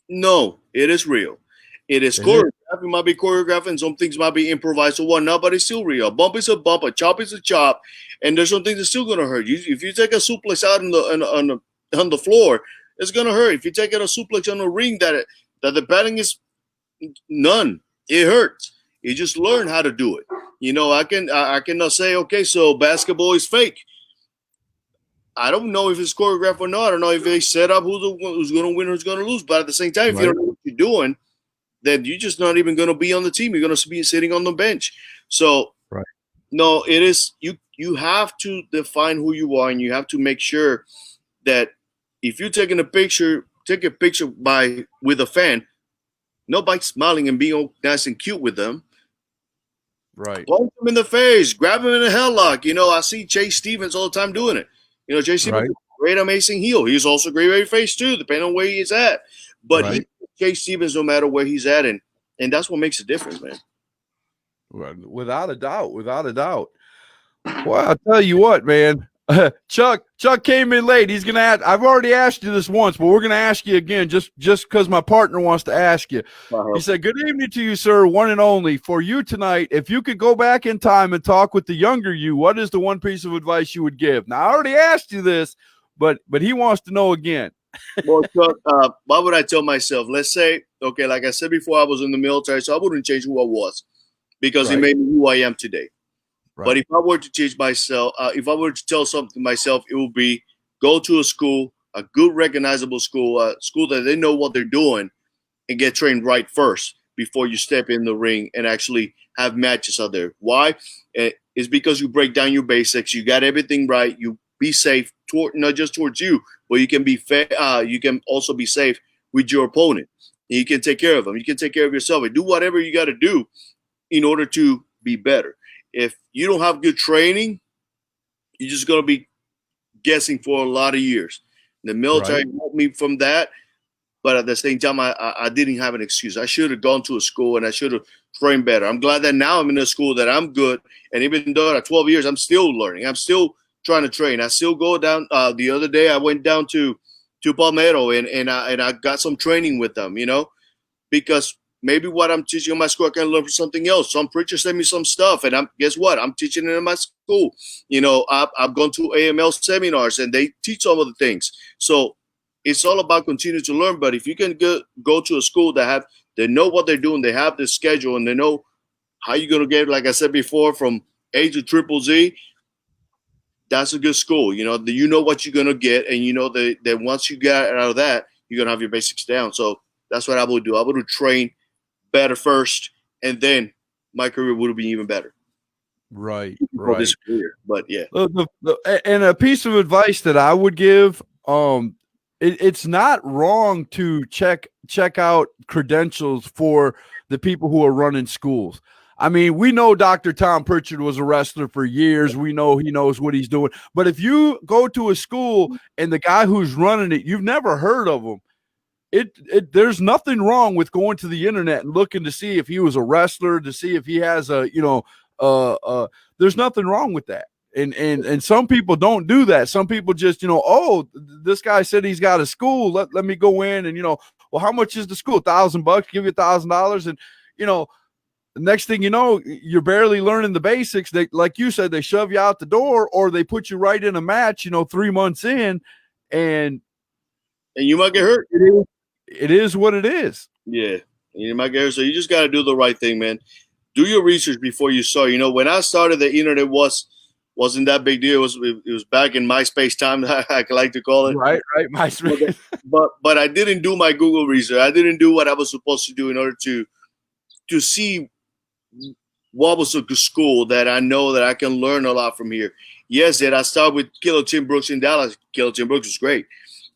No, it is real. It is choreographed. It might be choreographed, and some things might be improvised or whatnot, but it's still real. A bump is a bump, a chop is a chop, and there's some things that's still gonna hurt you. If you take a suplex out on the floor, it's gonna hurt. If you take out a suplex on the ring that the padding is none, it hurts. You just learn how to do it. You know, I cannot say, okay, so basketball is fake. I don't know if it's choreographed or not. I don't know if they set up who's going to win, who's going to lose. But at the same time, if you don't know what you're doing, then you're just not even going to be on the team. You're going to be sitting on the bench. So, no, it is you have to define who you are, and you have to make sure that if you're taking a picture, take a picture with a fan, not by smiling and being all nice and cute with them. Right. Punch them in the face, grab them in a headlock. You know, I see Chase Stevens all the time doing it. You know, Chase Stevens is a great, amazing heel. He's also a great face too, depending on where he's at. But he's Chase Stevens no matter where he's at, and that's what makes a difference, man. Without a doubt, without a doubt. Well, I'll tell you what, man. Chuck came in late. He's gonna ask. I've already asked you this once, but we're gonna ask you again, just because my partner wants to ask you. He said, "Good evening to you, sir. One and only for you tonight. If you could go back in time and talk with the younger you, what is the one piece of advice you would give?" Now, I already asked you this, but he wants to know again. Well, Chuck, what would I tell myself? Let's say, okay, like I said before, I was in the military, so I wouldn't change who I was because it made me who I am today. But if I were to change myself, if I were to tell something to myself, it would be go to a school, a good recognizable school, a school that they know what they're doing, and get trained right first before you step in the ring and actually have matches out there. Why? It's because you break down your basics. You got everything right. You be safe, not just towards you, but you can be you can also be safe with your opponent. And you can take care of them. You can take care of yourself and do whatever you got to do in order to be better. If you don't have good training, you're just going to be guessing for a lot of years. The military helped me from that, but at the same time, I didn't have an excuse. I should have gone to a school and I should have trained better. I'm glad that now I'm in a school that I'm good, and even though at 12 years, I'm still learning. I'm still trying to train. I still go down. The other day, I went down to Palmetto and I got some training with them, you know, because maybe what I'm teaching in my school, I can learn from something else. Some preacher sent me some stuff, and guess what? I'm teaching it in my school. You know, I've gone to AML seminars, and they teach some of the things. So it's all about continuing to learn. But if you can go to a school they know what they're doing, they have the schedule, and they know how you're going to get, like I said before, from A to Triple Z, that's a good school. You know what you're going to get, and you know that once you get out of that, you're going to have your basics down. So that's what I would do. I would train better first, and then my career would have been even better. Right. This career, but yeah. And a piece of advice that I would give, it's not wrong to check out credentials for the people who are running schools. I mean, we know Dr. Tom Pritchard was a wrestler for years. We know he knows what he's doing. But if you go to a school and the guy who's running it, you've never heard of him, there's nothing wrong with going to the internet and looking to see if he was a wrestler, to see if he has there's nothing wrong with that. And some people don't do that. Some people just, oh, this guy said he's got a school. Let me go in and, well, how much is the school? $1,000, give you $1,000. And, the next thing you know, you're barely learning the basics. They, like you said, they shove you out the door, or they put you right in a match, 3 months in, and you might get hurt. It is what it is. Yeah. You might get hurt. So you just got to do the right thing, man. Do your research before you start. When I started, the internet was wasn't that big deal. It was back in MySpace time, I like to call it. Right. MySpace. But I didn't do my Google research. I didn't do what I was supposed to do in order to see what was a good school that I know that I can learn a lot from here. Yes, I started with Killer Tim Brooks in Dallas. Killer Tim Brooks was great.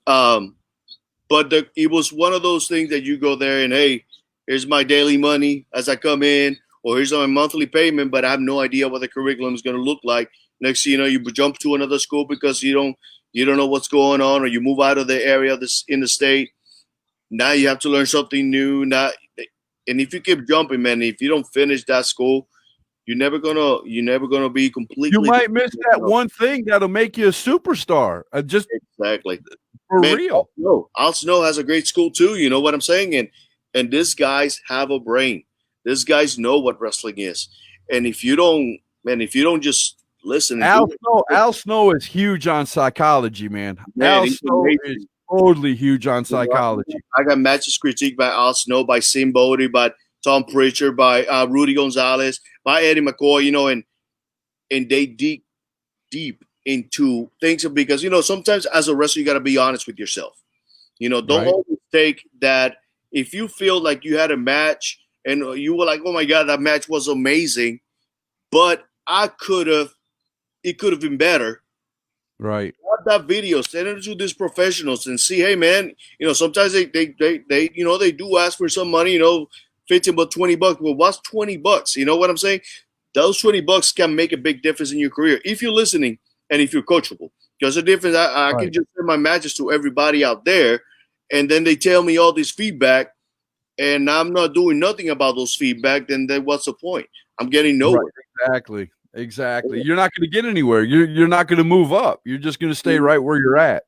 But it was one of those things that you go there and, hey, here's my daily money as I come in, or here's my monthly payment, but I have no idea what the curriculum is going to look like. Next thing you know, you jump to another school because you don't know what's going on, or you move out of the area in the state. Now you have to learn something new. And if you keep jumping, man, if you don't finish that school, you're never gonna be completely. You might miss that one thing that'll make you a superstar. Exactly. For real. Al Snow has a great school too. You know what I'm saying? And these guys have a brain. These guys know what wrestling is. And if you don't just listen. Al Snow is huge on psychology, man. Al Snow is totally huge on psychology. I got matches critiqued by Al Snow, by Sim Bodie, by Tom Pritchard, by Rudy Gonzalez, by Eddie McCoy, and they dig deep into things because, sometimes as a wrestler, you got to be honest with yourself. Don't always take that. If you feel like you had a match and you were like, oh my God, that match was amazing, but it could have been better. Right. Watch that video, send it to these professionals and see, hey man, sometimes they do ask for some money, 15 but $20. Well, what's $20? You know what I'm saying? Those $20 can make a big difference in your career if you're listening and if you're coachable. Because the difference, I can just send my matches to everybody out there, and then they tell me all this feedback, and I'm not doing nothing about those feedback. Then what's the point? I'm getting nowhere. Right, exactly. Yeah. You're not going to get anywhere. You're not going to move up. You're just going to stay right where you're at.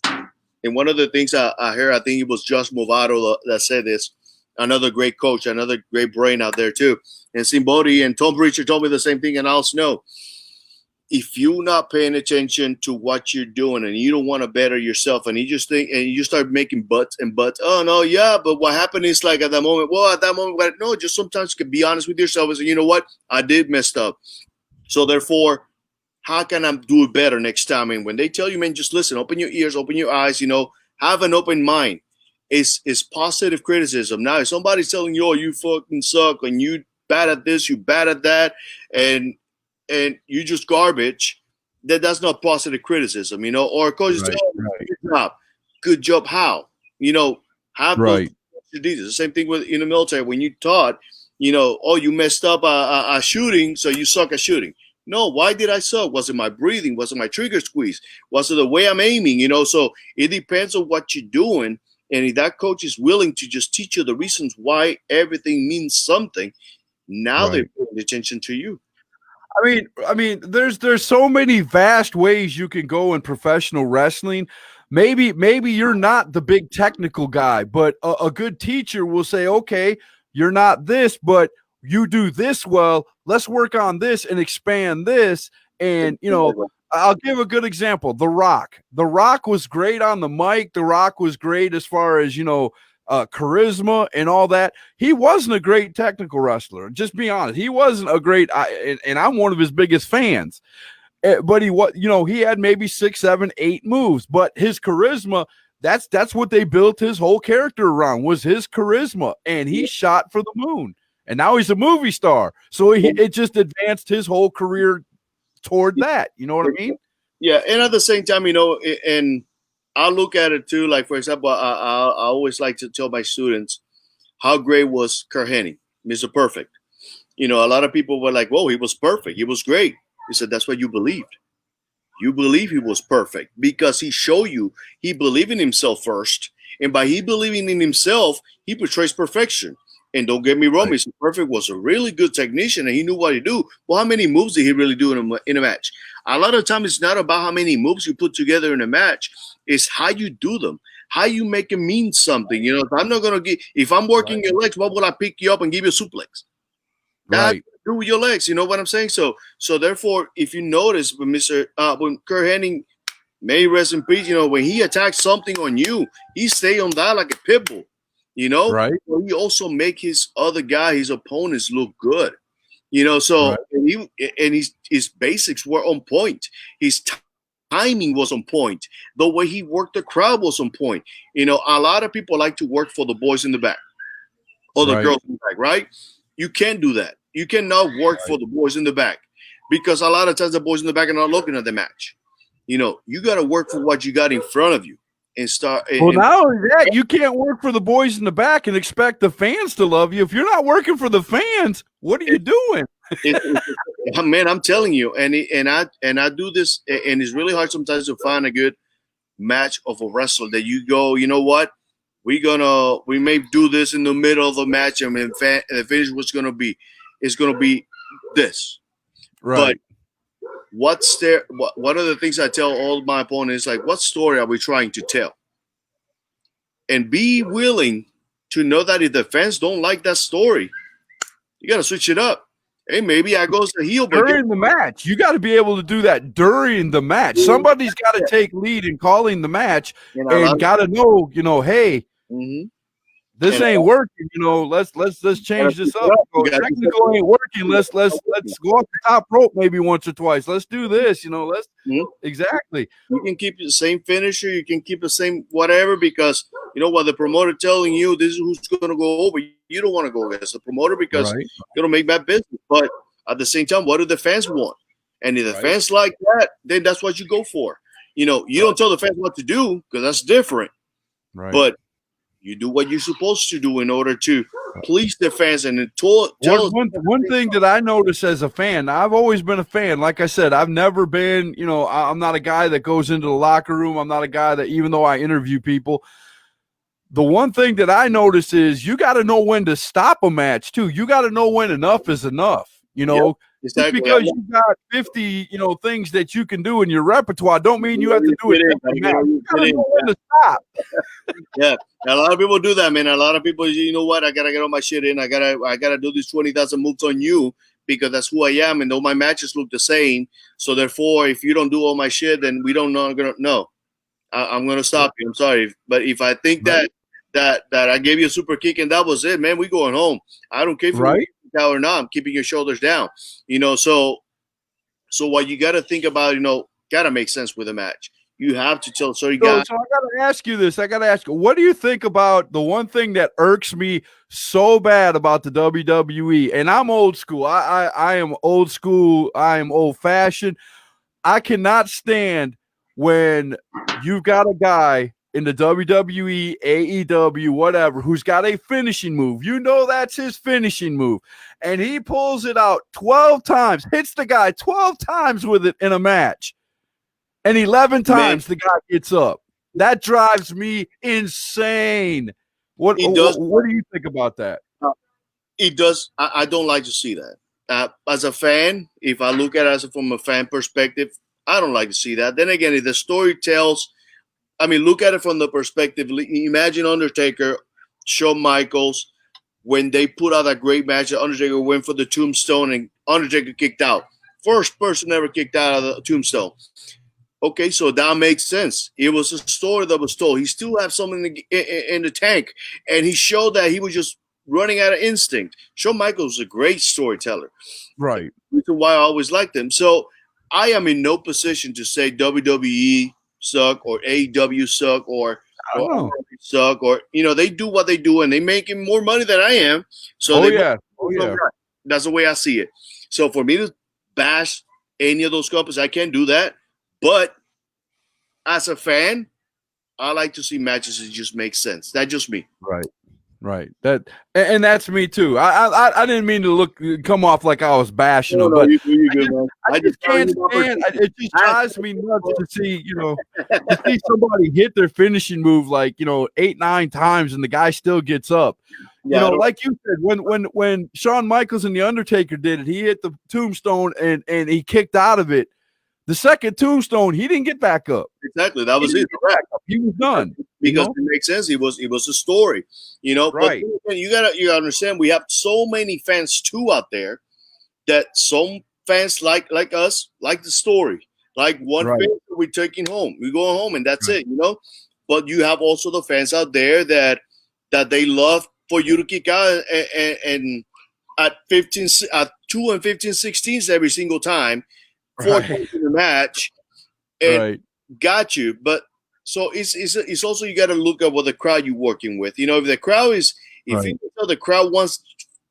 And one of the things I heard, I think it was Josh Movado that said this. Another great coach, another great brain out there too. And Simbodi and Tom Pritchard told me the same thing, and Al Snow. If you're not paying attention to what you're doing and you don't want to better yourself, and you just think and you start making buts, oh no, yeah, but what happened is like at that moment, no, just sometimes you can be honest with yourself and say, you know what, I did messed up. So therefore, how can I do it better next time? And when they tell you, man, just listen, open your ears, open your eyes, have an open mind. Is positive criticism. Now, if somebody's telling you, oh, you fucking suck, and you bad at this, you bad at that, and you just garbage, that's not positive criticism, or coach is good job, how? Have those details. The same thing with in the military, when you taught, oh, you messed up a shooting, so you suck at shooting. No, why did I suck? Was it my breathing? Was it my trigger squeeze? Was it the way I'm aiming? So it depends on what you're doing. And if that coach is willing to just teach you the reasons why everything means something, now they're paying attention to you. I mean, there's so many vast ways you can go in professional wrestling. Maybe you're not the big technical guy, but a good teacher will say, okay, you're not this, but you do this well. Let's work on this and expand this. And, I'll give a good example. The Rock. The Rock was great on the mic. The Rock was great as far as, charisma and all that. He wasn't a great technical wrestler. Just be honest. He wasn't a great, and I'm one of his biggest fans. But he had maybe 6, 7, 8 moves. But his charisma, that's what they built his whole character around, was his charisma. And he shot for the moon. And now he's a movie star. So it just advanced his whole career toward that. You know what I mean? Yeah. And at the same time, and I look at it too. Like, for example, I always like to tell my students how great was Kurt Hennig, Mr. Perfect. A lot of people were like, whoa, he was perfect. He was great. He said, that's what you believed. You believe he was perfect because he showed you he believed in himself first. And by he believing in himself, he portrays perfection. And don't get me wrong, Mr. Perfect was a really good technician and he knew what to do. Well, how many moves did he really do in a match? A lot of times it's not about how many moves you put together in a match. It's how you do them, how you make it mean something. If I'm working your legs, why would I pick you up and give you a suplex? Right. Do with your legs, you know what I'm saying? So therefore, if you notice when when Kurt Hennig, may rest in peace, when he attacks something on you, he stay on that like a pit bull. Right. So he also make his other guy, his opponents, look good. You know, so Right. and his basics were on point. His timing was on point. The way he worked the crowd was on point. You know, a lot of people like to work for the boys in the back or the Right. girls in the back, right? You can't do that. You cannot work for the boys in the back because a lot of times the boys in the back are not looking at the match. You know, you got to work for what you got in front of you and start. Well, not only that, you can't work for the boys in the back and expect the fans to love you. If you're not working for the fans, what are you doing? Man, I'm telling you, and I do this, and it's really hard sometimes to find a good match of a wrestler that you go, you know what, we may do this in the middle of the match, and the finish was gonna be, it's gonna be this, Right. But what's there? One of the things I tell all my opponents is like, what story are we trying to tell? And be willing to know that if the fans don't like that story, you got to switch it up. Hey, maybe I go to heel, but during the match. You got to be able to do that during the match. Somebody's got to take lead in calling the match and got to know, you know, hey, this ain't working. You know, let's change this up. Technical ain't working. Let's go off the top rope maybe once or twice. Let's do this. You know, exactly. You can keep the same finisher. You can keep the same whatever because you know what the promoter telling you this is who's going to go over. You don't want to go against the promoter because you're going to make bad business. But at the same time, what do the fans want? And if the fans like that, then that's what you go for. You know, you don't tell the fans what to do because that's different. Right. But you do what you're supposed to do in order to please the fans and tell one thing that I notice as a fan, I've always been a fan. Like I said, I've never been, you know, I'm not a guy that goes into the locker room. I'm not a guy that, even though I interview people, the one thing that I notice is you got to know when to stop a match too. You got to know when enough is enough, you know. Just because you got 50, you know, things that you can do in your repertoire don't mean you have to do it every match. You got to know when to stop. Yeah, a lot of people do that, man. A lot of people, you know what? I gotta get all my shit in. I gotta do these 20,000 moves on you because that's who I am, and all my matches look the same. So therefore, if you don't do all my shit, then we don't know. I'm gonna stop you. I'm sorry, but if I think that I gave you a super kick and that was it, man, we going home. I don't care if you're down or not. I'm keeping your shoulders down. You know, so what you got to think about, you know, got to make sense with a match. You have to tell. So I got to ask you this. I got to ask you, what do you think about the one thing that irks me so bad about the WWE? And I'm old school. I am old school. I am old fashioned. I cannot stand when you've got a guy in the WWE, AEW, whatever, who's got a finishing move. You know that's his finishing move. And he pulls it out 12 times, hits the guy 12 times with it in a match. And 11 times the guy gets up. That drives me insane. What do you think about that? It does. I don't like to see that. As a fan, if I look at it from a fan perspective, I don't like to see that. Then again, if the story tells, I mean, look at it from the perspective. Imagine Undertaker, Shawn Michaels, when they put out that great match, Undertaker went for the tombstone and Undertaker kicked out. First person ever kicked out of the tombstone. Okay, so that makes sense. It was a story that was told. He still had something in the tank, and he showed that he was just running out of instinct. Shawn Michaels was a great storyteller. Right. Reason why I always liked him. So I am in no position to say WWE suck or AEW suck or suck or, you know, they do what they do and they making more money than I am. So that's the way I see it. So for me to bash any of those companies, I can't do that. But as a fan, I like to see matches that just make sense. That's just me. Right. And that's me too. I didn't mean to come off like I was bashing them, but I just can't stand. It just drives me nuts to see, you know, to see somebody hit their finishing move like, you know, 8-9 times and the guy still gets up. Yeah, you know, like you said, when Shawn Michaels and the Undertaker did it, he hit the tombstone and he kicked out of it. The second tombstone, he didn't get back up. Exactly, that was it. He was done because it makes sense. It was a story, you know. Right. But you gotta understand. We have so many fans too out there that some fans like us like the story. Like one fan we're taking home, we're going home, and that's it, you know. But you have also the fans out there that they love for you to kick out and at 2 and 15/16 every single time, 4 times in the match, and got you. But so it's also you got to look at what the crowd you're working with. You know, if the crowd is if you know the crowd wants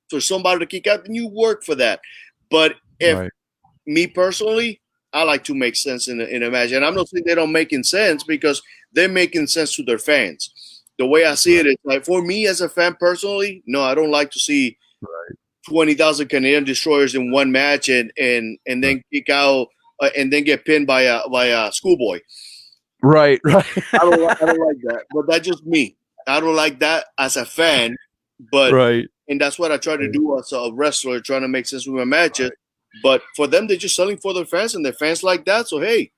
for somebody to kick out, then you work for that. But if me personally, I like to make sense in a match, and I'm not saying they don't making sense because they're making sense to their fans. The way I see it is like for me as a fan personally, no, I don't like to see 20,000 Canadian destroyers in one match and then kick out and then get pinned by a schoolboy. Right. I don't like that, but that's just me. I don't like that as a fan, but and that's what I try to do as a wrestler, trying to make sense with my matches. But for them, they're just selling for their fans, and their fans like that. So hey,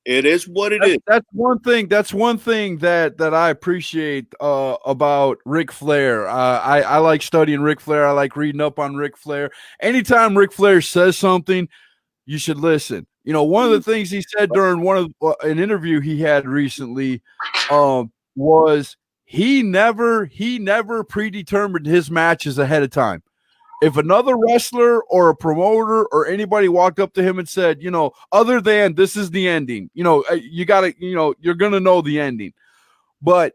it is what it is. That's one thing. That's one thing that I appreciate about Ric Flair. I like studying Ric Flair. I like reading up on Ric Flair. Anytime Ric Flair says something, you should listen. You know, one of the things he said during an interview he had recently was he never predetermined his matches ahead of time. If another wrestler or a promoter or anybody walked up to him and said, you know, other than this is the ending, you know, you got to, you know, you're going to know the ending. But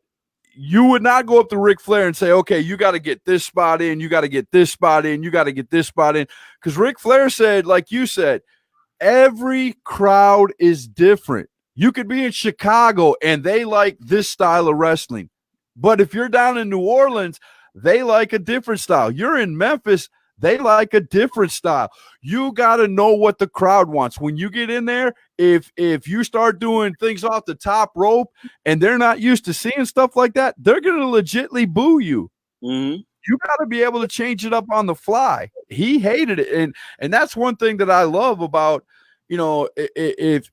you would not go up to Ric Flair and say, okay, you got to get this spot in, you got to get this spot in, you got to get this spot in. Because Ric Flair said, like you said, every crowd is different. You could be in Chicago and they like this style of wrestling. But if you're down in New Orleans, they like a different style. You're in Memphis, they like a different style. You got to know what the crowd wants. When you get in there, if you start doing things off the top rope and they're not used to seeing stuff like that, they're going to legitimately boo you. Mm-hmm. You got to be able to change it up on the fly. He hated it. And that's one thing that I love about, you know, if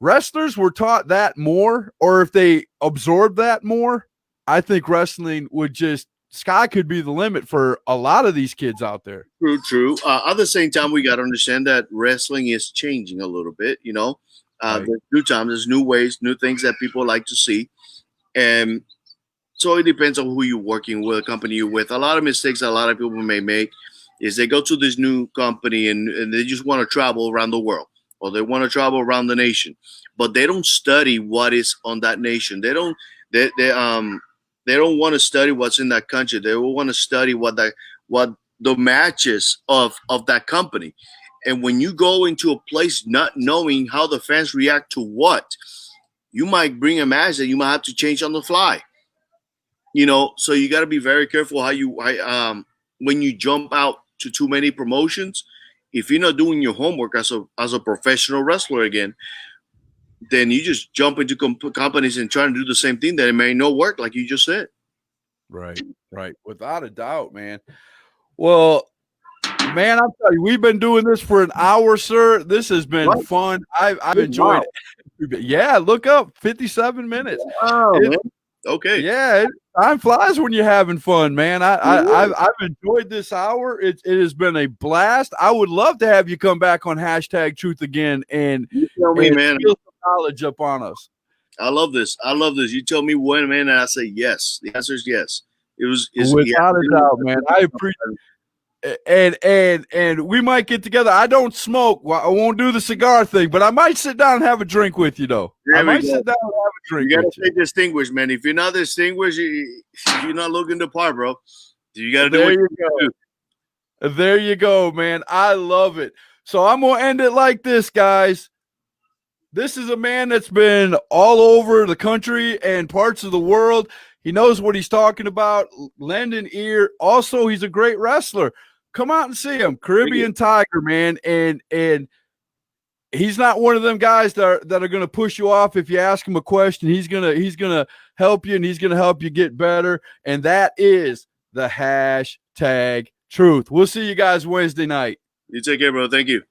wrestlers were taught that more, or if they absorbed that more, I think wrestling would just sky could be the limit for a lot of these kids out there. True. At the same time, we got to understand that wrestling is changing a little bit. You know, there's new times, there's new ways, new things that people like to see, and so it depends on who you're working with, company you're with. A lot of mistakes a lot of people may make is they go to this new company and they just want to travel around the world, or they want to travel around the nation, but they don't study what is on that nation. They don't want to study what's in that country. They will want to study what the matches of that company. And when you go into a place not knowing how the fans react to what, you might bring a match that you might have to change on the fly. You know, so you got to be very careful when you jump out to too many promotions. If you're not doing your homework as a professional wrestler again, then you just jump into companies and trying to do the same thing that it may not work, like you just said. Right. Without a doubt, man. Well, man, I'll tell you, we've been doing this for an hour, sir. This has been fun. I've enjoyed it. Yeah, look up 57 minutes. Wow, man. Okay. Yeah, time flies when you're having fun, man. I've enjoyed this hour. It has been a blast. I would love to have you come back on #Truth again and tell me, man. Feel some knowledge up on us. I love this. You tell me when, man, and I say yes. The answer is yes. It's without a doubt, man. I appreciate it. And we might get together. I don't smoke. Well, I won't do the cigar thing, but I might sit down and have a drink with you, though. I might sit down and have a drink. You gotta stay distinguished, man. If you're not distinguished, you're not looking the part, bro. You gotta do what you do. There you go, man. I love it. So I'm gonna end it like this, guys. This is a man that's been all over the country and parts of the world. He knows what he's talking about. Lend an ear. Also, he's a great wrestler. Come out and see him. Caribbean Tiger, man. And he's not one of them guys that are going to push you off if you ask him a question. He's gonna help you, and he's going to help you get better. And that is the #Truth. We'll see you guys Wednesday night. You take care, bro. Thank you.